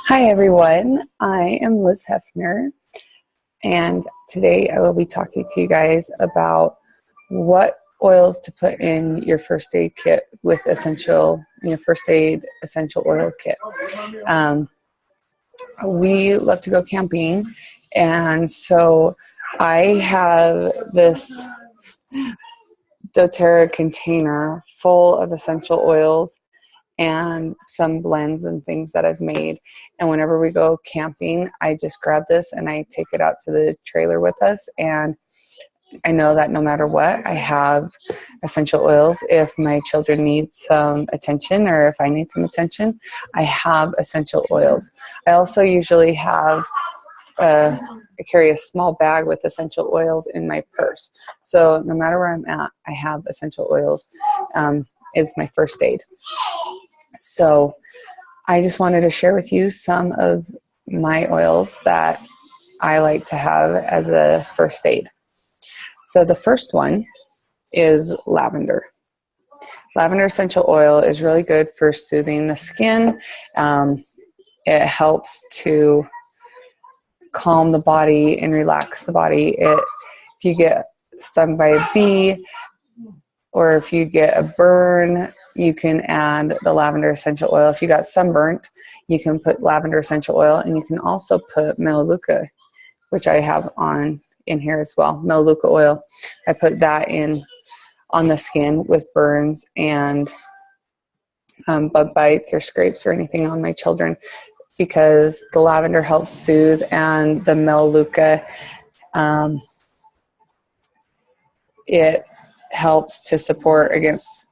Hi everyone, I am Liz Hefner, and today I will be talking to you guys about what oils to put in your first aid kit with your first aid essential oil kit. We love to go camping, and so I have this doTERRA container full of essential oils and some blends and things that I've made. And whenever we go camping, I just grab this and I take it out to the trailer with us. And I know that no matter what, I have essential oils. If my children need some attention or if I need some attention, I have essential oils. I also usually have I carry a small bag with essential oils in my purse. So no matter where I'm at, I have essential oils. Is my first aid. So I just wanted to share with you some of my oils that I like to have as a first aid. So the first one is lavender. Lavender essential oil is really good for soothing the skin. It helps to calm the body and relax the body. If you get stung by a bee or if you get a burn, you can add the lavender essential oil. If you got sunburnt, you can put lavender essential oil, and you can also put Melaleuca, which I have in here as well. Melaleuca oil. I put that in on the skin with burns and bug bites or scrapes or anything on my children, because the lavender helps soothe, and the Melaleuca, it helps to support against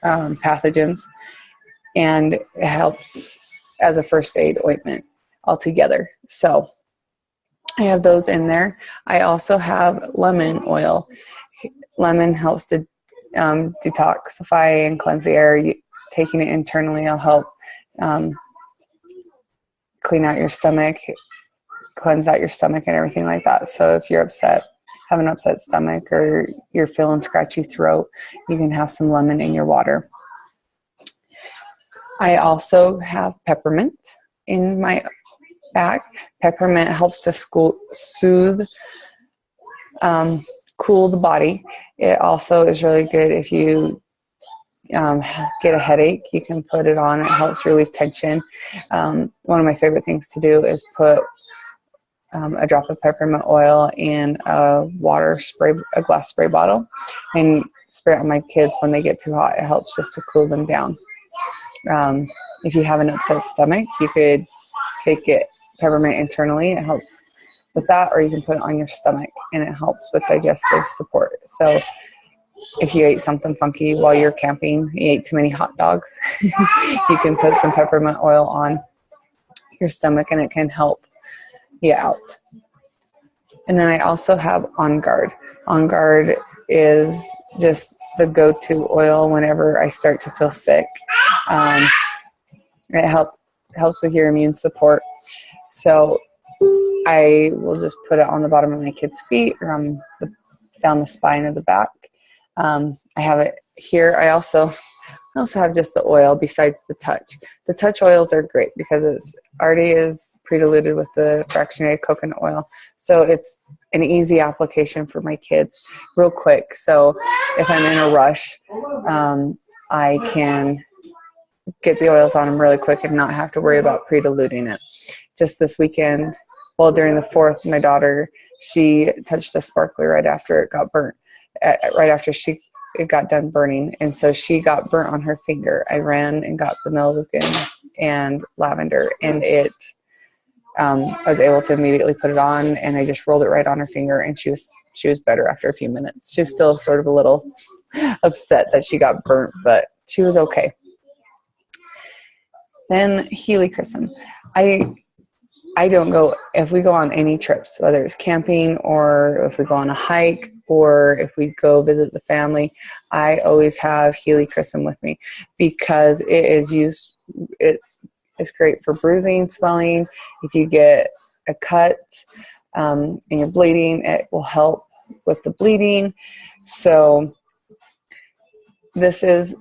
pathogens, and it helps as a first aid ointment altogether. So I have those in there. I also have lemon oil. Lemon helps to detoxify and cleanse the air. Taking it internally will help clean out your stomach, cleanse out your stomach and everything like that. So if you're have an upset stomach, or you're feeling scratchy throat, you can have some lemon in your water. I also have peppermint in my bag. Peppermint helps to soothe, cool the body. It also is really good if you get a headache. You can put it on. It helps relieve tension. One of my favorite things to do is put a drop of peppermint oil in a glass spray bottle, and spray it on my kids when they get too hot. It helps just to cool them down. If you have an upset stomach, you could take peppermint internally. It helps with that, or you can put it on your stomach, and it helps with digestive support. So if you ate something funky while you're camping, you ate too many hot dogs, you can put some peppermint oil on your stomach, and it can help you out. And then I also have On Guard. On Guard is just the go-to oil whenever I start to feel sick. It helps with your immune support. So I will just put it on the bottom of my kids' feet, or down the spine of the back. I have it here. I also have just the oil besides the touch. The touch oils are great because it's already is pre-diluted with the fractionated coconut oil. So it's an easy application for my kids, real quick. So if I'm in a rush, I can get the oils on them really quick and not have to worry about pre-diluting it. Just this weekend, during the 4th, my daughter, she touched a sparkler right after it got burnt, right after it got done burning, and so she got burnt on her finger. I ran and got the Melaleuca and lavender, and I was able to immediately put it on, and I just rolled it right on her finger, and she was better after a few minutes. She was still sort of a little upset that she got burnt, but she was okay. Then helichrysum. I don't go, if we go on any trips, whether it's camping or if we go on a hike or if we go visit the family, I always have helichrysum with me because it's great for bruising, swelling. If you get a cut and you're bleeding, it will help with the bleeding. So this is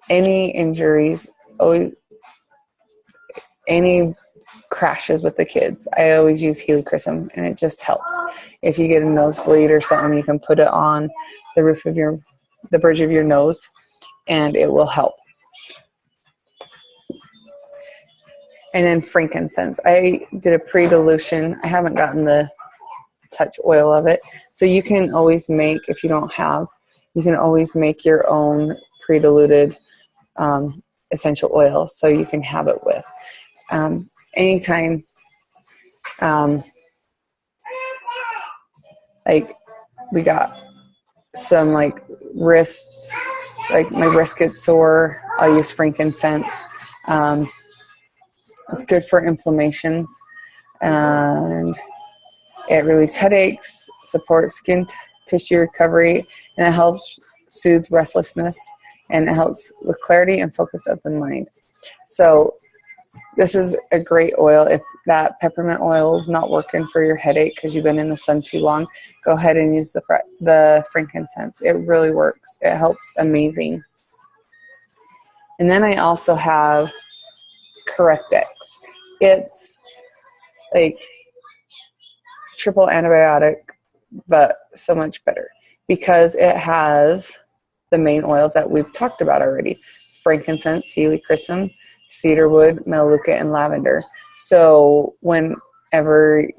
any injuries, any crashes with the kids, I always use helichrysum, and it just helps. If you get a nosebleed or something, you can put it on the roof of the bridge of your nose, and it will help. And then frankincense. I did a pre-dilution. I haven't gotten the touch oil of it. So you can always make, if you don't have, you can always make your own pre-diluted essential oil, so you can have it with. Anytime, like we got some like wrists, like my wrist gets sore, I'll use frankincense. It's good for inflammations, and it relieves headaches, supports skin tissue recovery, and it helps soothe restlessness, and it helps with clarity and focus of the mind. So this is a great oil. If that peppermint oil is not working for your headache because you've been in the sun too long, go ahead and use the frankincense. It really works. It helps amazing. And then I also have Correctex. It's like triple antibiotic, but so much better because it has the main oils that we've talked about already: frankincense, helichrysum, cedarwood, melaleuca, and lavender. So whenever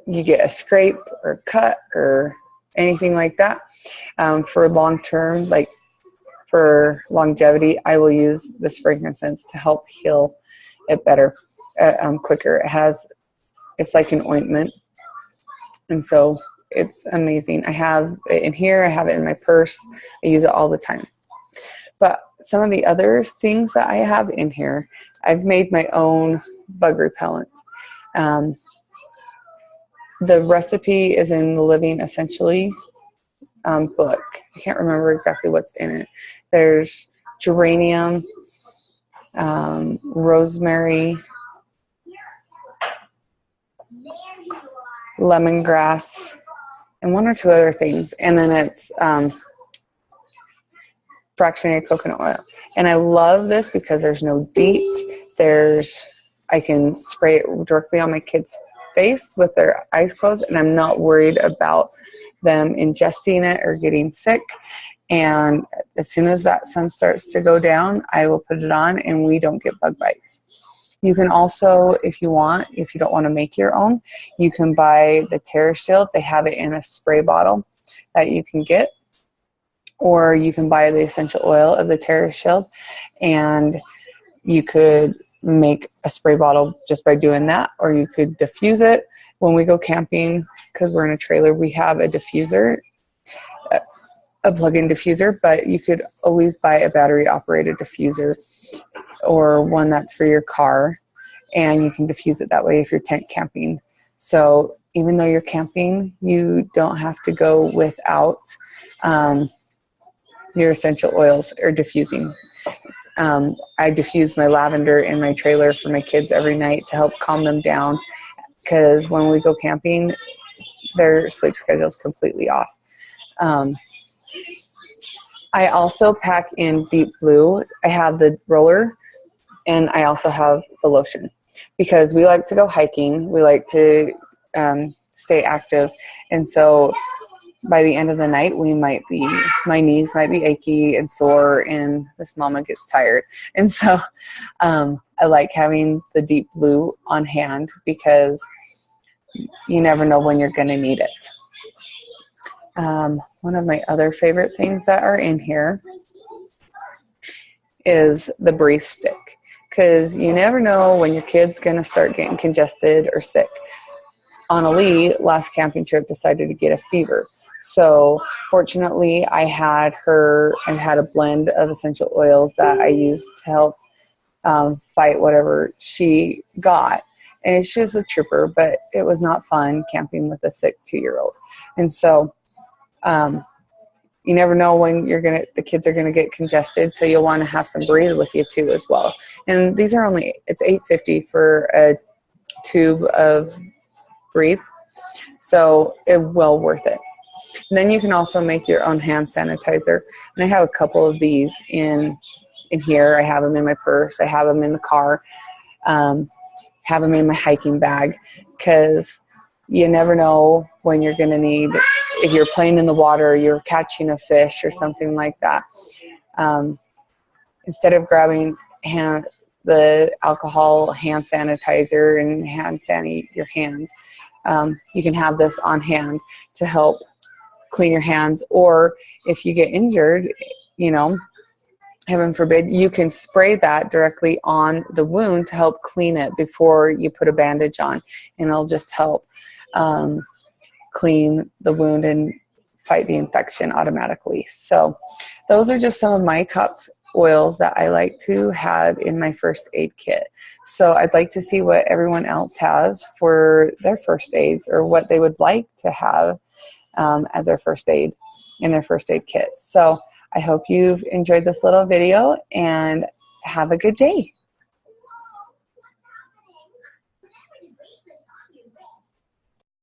you get a scrape or cut or anything like that, for long term, like for longevity, I will use this frankincense to help heal it better, quicker. It's like an ointment, and so it's amazing. I have it in here. I have it in my purse. I use it all the time. But some of the other things that I have in here, I've made my own bug repellent. The recipe is in the Living Essentially book. I can't remember exactly what's in it. There's geranium, rosemary, lemongrass, and one or two other things. And then it's fractionated coconut oil. And I love this because there's no DEET. I can spray it directly on my kids' face with their eyes closed, and I'm not worried about them ingesting it or getting sick. And as soon as that sun starts to go down, I will put it on, and we don't get bug bites. You can also, if you don't want to make your own, you can buy the TerraShield. They have it in a spray bottle that you can get, or you can buy the essential oil of the TerraShield, and you could make a spray bottle just by doing that, or you could diffuse it. When we go camping, because we're in a trailer, we have a diffuser, a plug-in diffuser, but you could always buy a battery-operated diffuser or one that's for your car, and you can diffuse it that way if you're tent camping. So even though you're camping, you don't have to go without your essential oils or diffusing. I diffuse my lavender in my trailer for my kids every night to help calm them down, because when we go camping, their sleep schedule is completely off. I also pack in Deep Blue. I have the roller, and I also have the lotion, because we like to go hiking. We like to stay active, and so by the end of the night, my knees might be achy and sore, and this mama gets tired. And so I like having the Deep Blue on hand, because you never know when you're going to need it. One of my other favorite things that are in here is the Breathe Stick, because you never know when your kid's going to start getting congested or sick. Annalie, last camping trip, decided to get a fever. So fortunately, I had a blend of essential oils that I used to help fight whatever she got. And she was a trooper, but it was not fun camping with a sick 2-year-old. And so you never know when the kids are gonna get congested, so you'll want to have some Breathe with you too as well. And these are it's $8.50 for a tube of Breathe, so it's well worth it. And then you can also make your own hand sanitizer. And I have a couple of these in here. I have them in my purse. I have them in the car. Have them in my hiking bag, because you never know when you're going to need, if you're playing in the water, you're catching a fish or something like that. Instead of grabbing the alcohol hand sanitizer and hand sanitize your hands, you can have this on hand to help clean your hands. Or if you get injured, heaven forbid, you can spray that directly on the wound to help clean it before you put a bandage on, and it'll just help clean the wound and fight the infection automatically. So those are just some of my top oils that I like to have in my first aid kit. So I'd like to see what everyone else has for their first aids, or what they would like to have as their first aid in their first aid kit. So I hope you've enjoyed this little video, and have a good day.